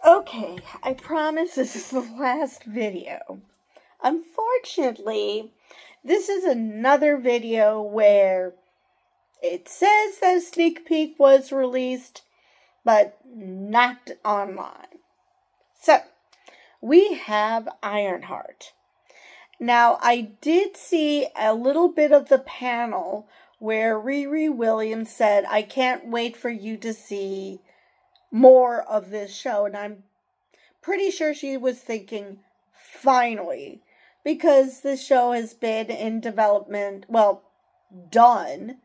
Okay, I promise this is the last video. Unfortunately, this is another video where it says that a sneak peek was released, but not online. So, we have Ironheart. Now, I did see a little bit of the panel where Riri Williams said, "I can't wait for you to see more of this show," and I'm pretty sure she was thinking, finally, because this show has been in development, well, done,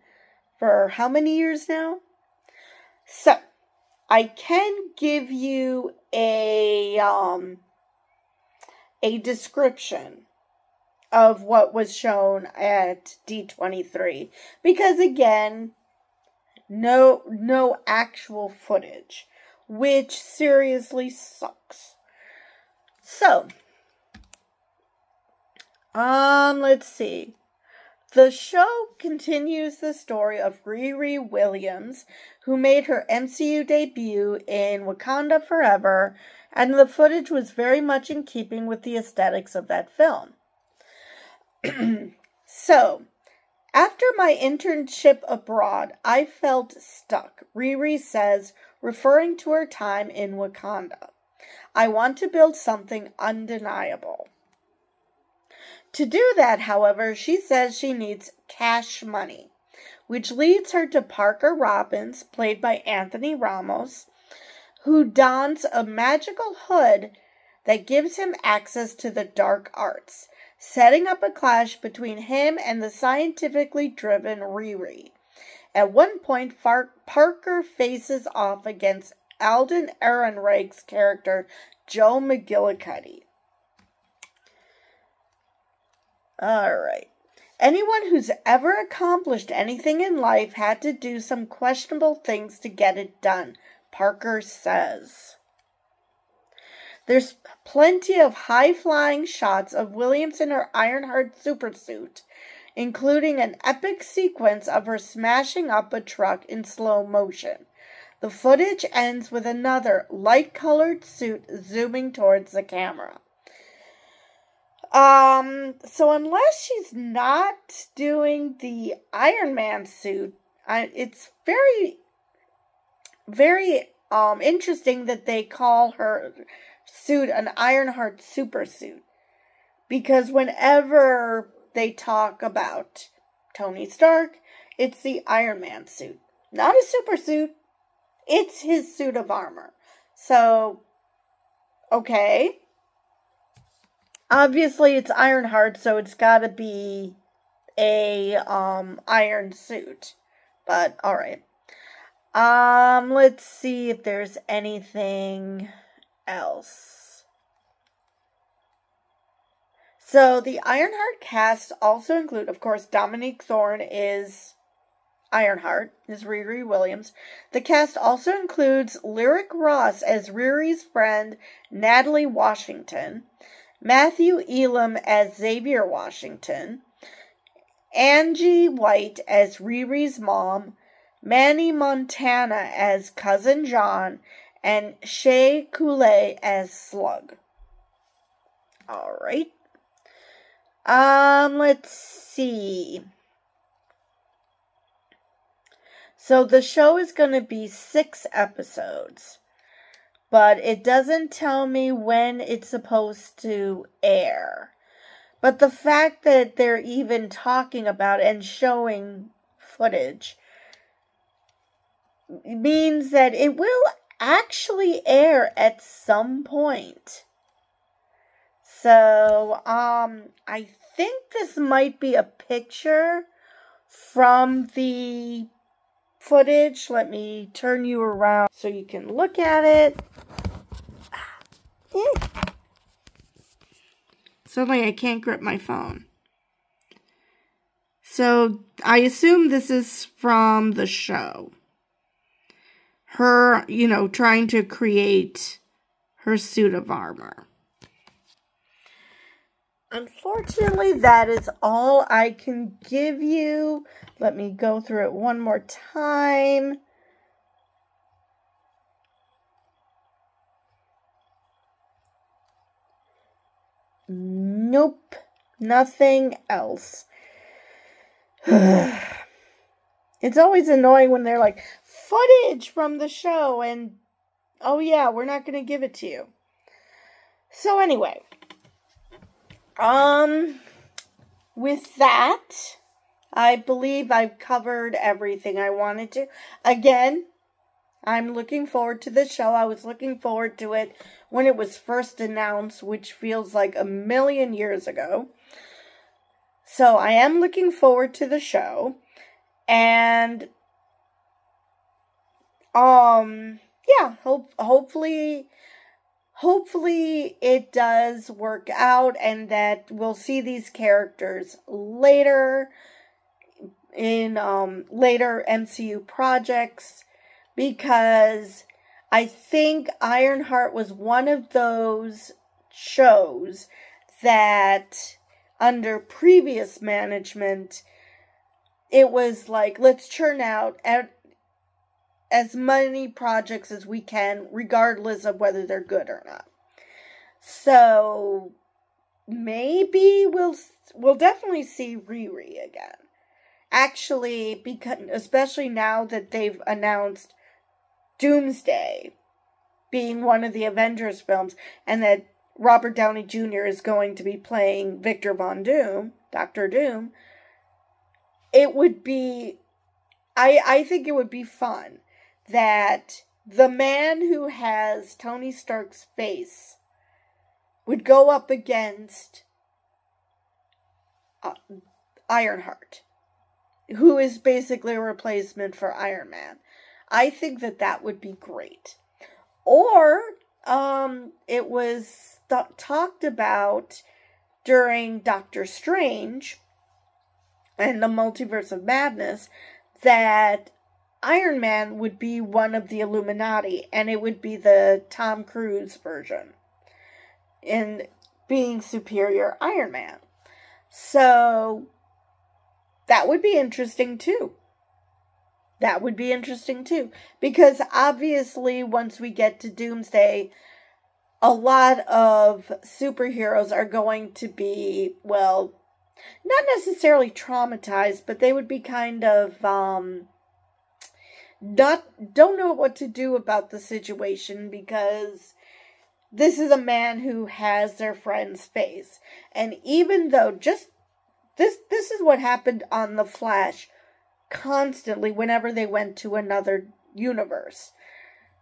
for how many years now? So, I can give you a description of what was shown at D23, because again, no actual footage, which seriously sucks. So, let's see. The show continues the story of Riri Williams, who made her MCU debut in Wakanda Forever, and the footage was very much in keeping with the aesthetics of that film. So, after my internship abroad, I felt stuck, Riri says, referring to her time in Wakanda. I want to build something undeniable. To do that, however, she says she needs cash money, which leads her to Parker Robbins, played by Anthony Ramos, who dons a magical hood that gives him access to the dark arts, setting up a clash between him and the scientifically driven Riri. At one point, Parker faces off against Alden Ehrenreich's character, Joe McGillicuddy. Alright. Anyone who's ever accomplished anything in life had to do some questionable things to get it done, Parker says. There's plenty of high-flying shots of Williams in her Ironheart supersuit, including an epic sequence of her smashing up a truck in slow motion. The footage ends with another light-colored suit zooming towards the camera. So unless she's not doing the Iron Man suit, it's very, very, interesting that they call her suit an Ironheart supersuit. Because whenever they talk about Tony Stark, it's the Iron Man suit. Not a supersuit. It's his suit of armor. So, okay. Obviously, it's Ironheart, so it's gotta be a, iron suit. But, alright. Let's see if there's anything else. So, the Ironheart cast also include, of course, Dominique Thorne is Ironheart, is Riri Williams. The cast also includes Lyric Ross as Riri's friend, Natalie Washington, Matthew Elam as Xavier Washington, Angie White as Riri's mom, Manny Montana as Cousin John, and Shea Coulee as Slug. Alright. Let's see. So the show is going to be 6 episodes, but it doesn't tell me when it's supposed to air. But the fact that they're even talking about and showing footage means that it will actually air at some point. So, I think this might be a picture from the footage. Let me turn you around so you can look at it. Suddenly I can't grip my phone. So I assume this is from the show. Her, trying to create her suit of armor. Unfortunately, that is all I can give you. Let me go through it one more time. Nope. Nothing else. It's always annoying when they're like, footage from the show, and oh yeah, we're not going to give it to you. So anyway, with that, I believe I've covered everything I wanted to. Again, I'm looking forward to this show. I was looking forward to it when it was first announced, which feels like a million years ago. So I am looking forward to the show. And, yeah, hopefully it does work out and that we'll see these characters later in, later MCU projects, because I think Ironheart was one of those shows that under previous management, it was like, let's churn out as many projects as we can, regardless of whether they're good or not. So maybe we'll definitely see Riri again. Actually, because especially now that they've announced Doomsday being one of the Avengers films, and that Robert Downey Jr. is going to be playing Victor Von Doom, Doctor Doom, it would be, I think it would be fun that the man who has Tony Stark's face would go up against Ironheart, who is basically a replacement for Iron Man. I think that would be great. Or, it was talked about during Doctor Strange and the Multiverse of Madness that Iron Man would be one of the Illuminati, and it would be the Tom Cruise version in being Superior Iron Man. So that would be interesting too. Because obviously once we get to Doomsday, a lot of superheroes are going to be, well, not necessarily traumatized, but they would be kind of, don't know what to do about the situation, because this is a man who has their friend's face. And even though this is what happened on The Flash constantly whenever they went to another universe.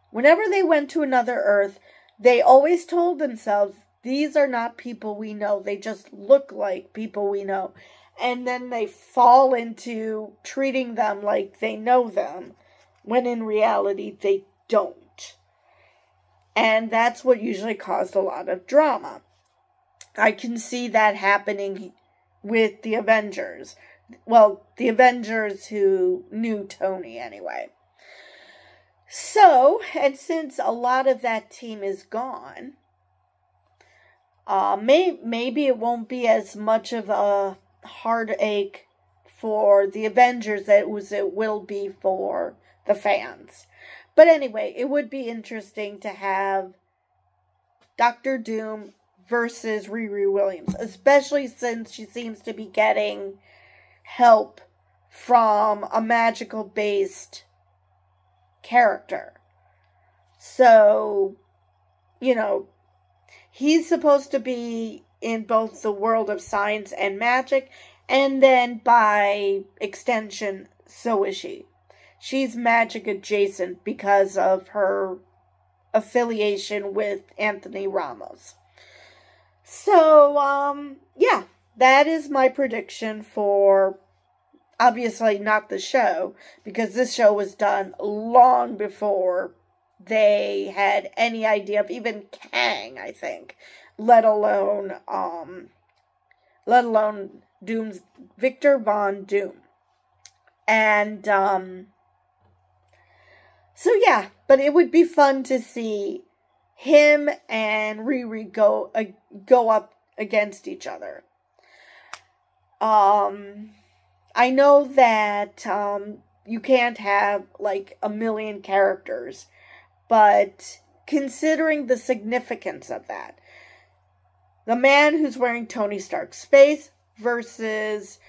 Whenever they went to another Earth, they always told themselves, these are not people we know. They just look like people we know. And then they fall into treating them like they know them, when in reality they don't. And that's what usually caused a lot of drama. I can see that happening with the Avengers. Well, the Avengers who knew Tony anyway. So, and since a lot of that team is gone, maybe it won't be as much of a heartache for the Avengers as it will be for the fans. But anyway, it would be interesting to have Doctor Doom versus Riri Williams, especially since she seems to be getting help from a magical-based character. So, he's supposed to be in both the world of science and magic, and then by extension, so is she. She's magic adjacent because of her affiliation with Anthony Ramos. So, yeah, that is my prediction for, obviously not the show, because this show was done long before they had any idea of even Kang, I think, let alone Doom's Victor Von Doom. And, so yeah, but it would be fun to see him and Riri go up against each other. I know that you can't have like a million characters, but considering the significance of that, the man who's wearing Tony Stark's face versus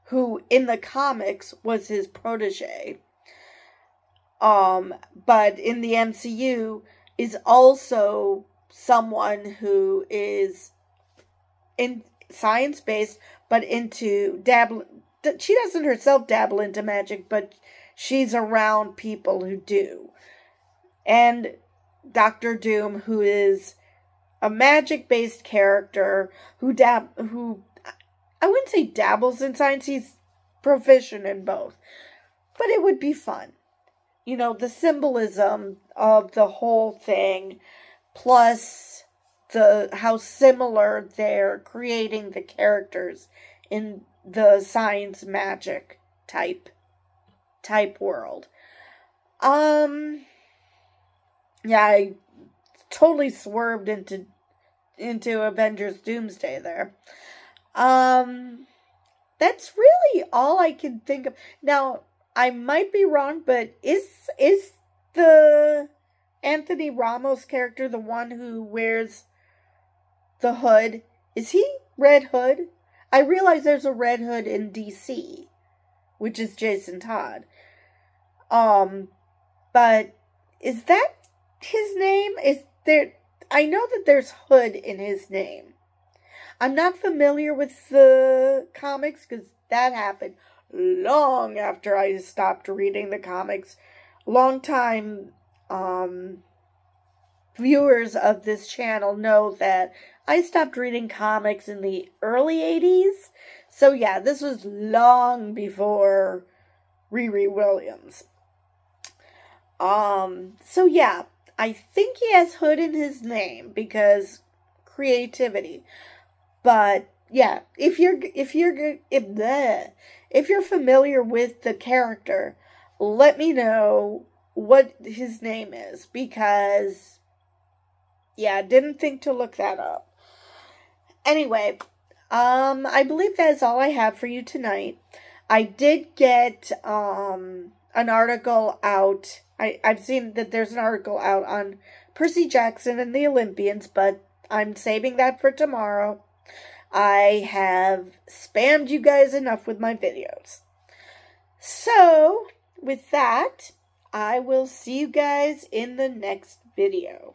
who in the comics was his protege. But in the MCU is also someone who is in science-based, but into she doesn't herself dabble into magic, but she's around people who do. And Doctor Doom, who is a magic-based character who I wouldn't say dabbles in science, he's proficient in both. But it would be fun. You know, the symbolism of the whole thing, plus how similar they're creating the characters in the science magic type world. Yeah, I totally swerved into Avengers Doomsday there. That's really all I can think of. Now, I might be wrong, but is the Anthony Ramos character the one who wears the hood? Is he Red Hood? I realize there's a Red Hood in DC, which is Jason Todd. But is that his name? I know that there's Hood in his name. I'm not familiar with the comics because that happened long after I stopped reading the comics. Long-time viewers of this channel know that I stopped reading comics in the early 80s. So yeah, this was long before Riri Williams. So yeah, I think he has Hood in his name because creativity. But yeah, if you're familiar with the character, let me know what his name is, because yeah, didn't think to look that up. Anyway, I believe that is all I have for you tonight. I did get an article out. I've seen that there's an article out on Percy Jackson and the Olympians, but I'm saving that for tomorrow. I have spammed you guys enough with my videos. So, with that, I will see you guys in the next video.